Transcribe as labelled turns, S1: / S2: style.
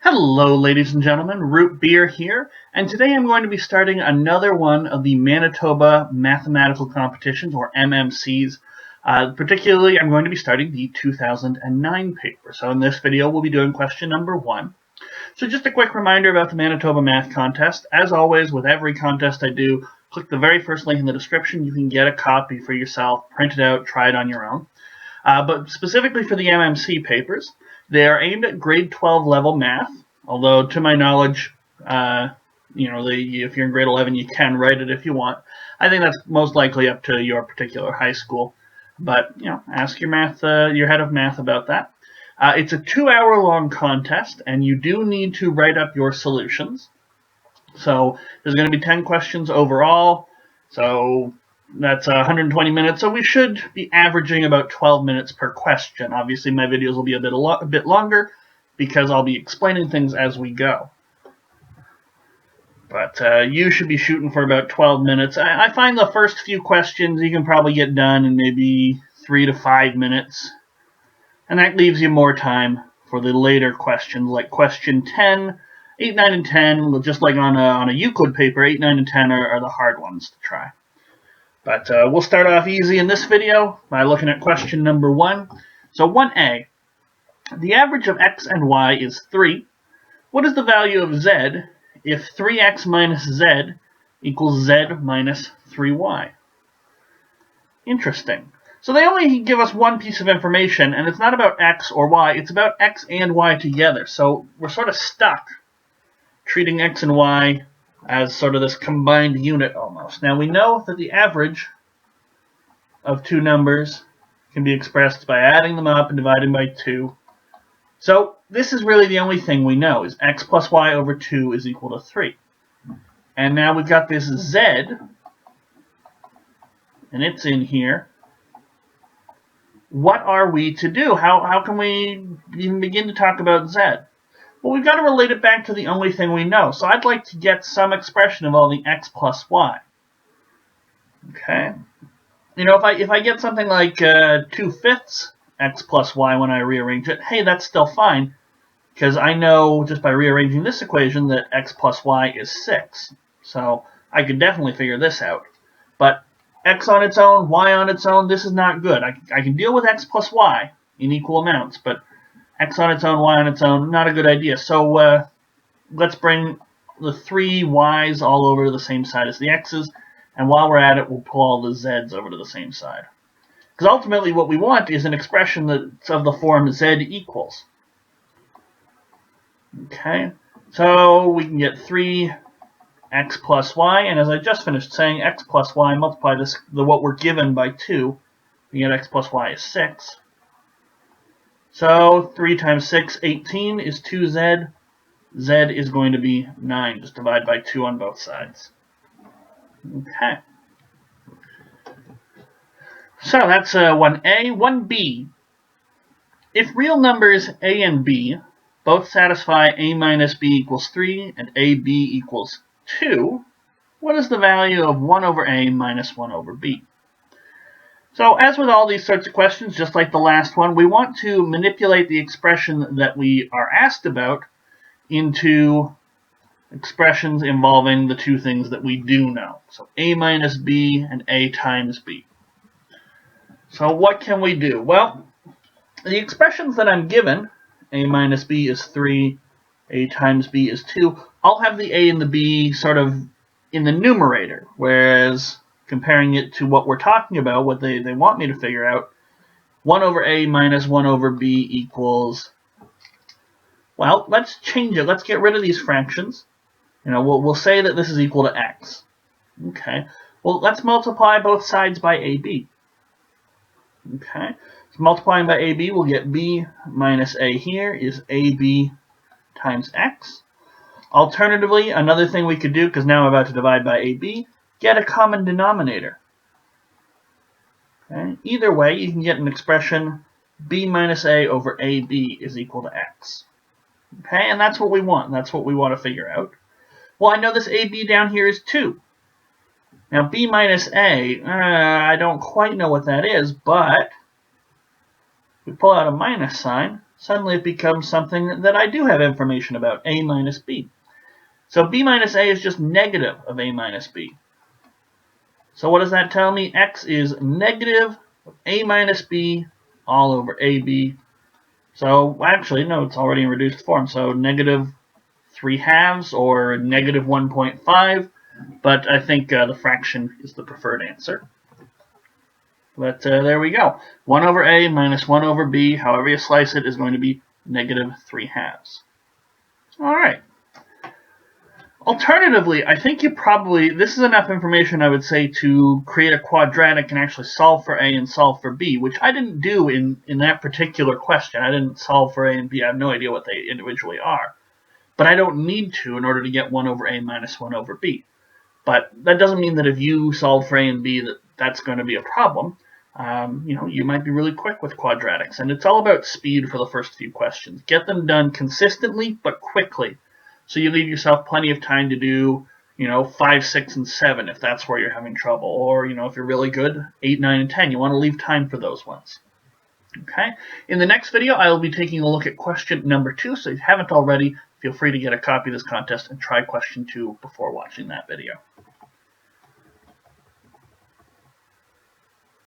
S1: Hello, ladies and gentlemen, Root Beer here, and today I'm going to be starting another one of the Manitoba Mathematical Competitions, or MMCs. Particularly, I'm going to be starting the 2009 paper. So in this video, we'll be doing question number 1. So just a quick reminder about the Manitoba Math Contest. As always, with every contest I do, click the very first link in the description. You can get a copy for yourself, print it out, try it on your own. But specifically for the MMC papers, they are aimed at grade 12 level math, although to my knowledge, if you're in grade 11, you can write it if you want. I think that's most likely up to your particular high school, but ask your head of math about that. It's a 2-hour-long contest, and you do need to write up your solutions. So there's going to be 10 questions overall, so that's 120 minutes, so we should be averaging about 12 minutes per question. Obviously, my videos will be a bit longer because I'll be explaining things as we go. But you should be shooting for about 12 minutes. I find the first few questions you can probably get done in maybe 3 to 5 minutes. And that leaves you more time for the later questions, like question 10, 8, 9, and 10. Just like on a Euclid paper, 8, 9, and 10 are the hard ones to try. But we'll start off easy in this video by looking at question number 1. So 1a, the average of x and y is 3. What is the value of z if 3x minus z equals z minus 3y? Interesting. So they only give us one piece of information, and it's not about x or y, it's about x and y together. So we're sort of stuck treating x and y as sort of this combined unit almost. Now we know that the average of two numbers can be expressed by adding them up and dividing by 2. So this is really the only thing we know, is x plus y over 2 is equal to 3. And now we've got this z, and it's in here. What are we to do? How can we even begin to talk about z? Well, we've got to relate it back to the only thing we know. So I'd like to get some expression of all the x plus y. Okay. If I get something like 2/5 x plus y when I rearrange it, hey, that's still fine, because I know just by rearranging this equation that x plus y is 6. So I could definitely figure this out. But x on its own, y on its own, this is not good. I can deal with x plus y in equal amounts, but x on its own, y on its own, not a good idea. So let's bring the 3 y's all over to the same side as the x's, and while we're at it, we'll pull all the z's over to the same side. Because ultimately what we want is an expression that's of the form z equals. Okay, so we can get 3x plus y, and as I just finished saying, x plus y, multiply what we're given by 2, we get x plus y is 6. So 3 times 6, 18 is 2z. Z is going to be 9. Just divide by 2 on both sides. Okay. So that's 1a. 1b. If real numbers a and b both satisfy a minus b equals 3 and ab equals 2, what is the value of 1 over a minus 1 over b? So as with all these sorts of questions, just like the last one, we want to manipulate the expression that we are asked about into expressions involving the two things that we do know. So a minus b and a times b. So what can we do? Well, the expressions that I'm given, a minus b is 3, a times b is 2, all have the a and the b sort of in the numerator, whereas comparing it to what we're talking about, what they want me to figure out, 1 over a minus 1 over b equals, well, let's change it. Let's get rid of these fractions. We'll say that this is equal to x. Okay. Well, let's multiply both sides by ab. Okay. So multiplying by ab, we'll get b minus a here is ab times x. Alternatively, another thing we could do, because now I'm about to divide by ab, get a common denominator. Okay. Either way, you can get an expression b minus a over ab is equal to x. Okay, and that's what we want. That's what we want to figure out. Well, I know this ab down here is 2. Now, b minus a, I don't quite know what that is, but we pull out a minus sign, suddenly it becomes something that I do have information about, a minus b. So b minus a is just negative of a minus b. So what does that tell me? X is negative of a minus b all over ab. So actually, no, it's already in reduced form. So negative 3/2 or negative 1.5. But I think the fraction is the preferred answer. But there we go. 1 over a minus 1 over b, however you slice it, is going to be negative 3/2. All right. Alternatively, I think this is enough information, I would say, to create a quadratic and actually solve for a and solve for b, which I didn't do in that particular question. I didn't solve for a and b. I have no idea what they individually are. But I don't need to in order to get 1 over a minus 1 over b. But that doesn't mean that if you solve for a and b that's going to be a problem. You might be really quick with quadratics. And it's all about speed for the first few questions. Get them done consistently but quickly. So you leave yourself plenty of time to do, 5, 6, and 7 if that's where you're having trouble. Or, if you're really good, 8, 9, and 10. You want to leave time for those ones. Okay. In the next video, I will be taking a look at question number 2. So if you haven't already, feel free to get a copy of this contest and try question 2 before watching that video.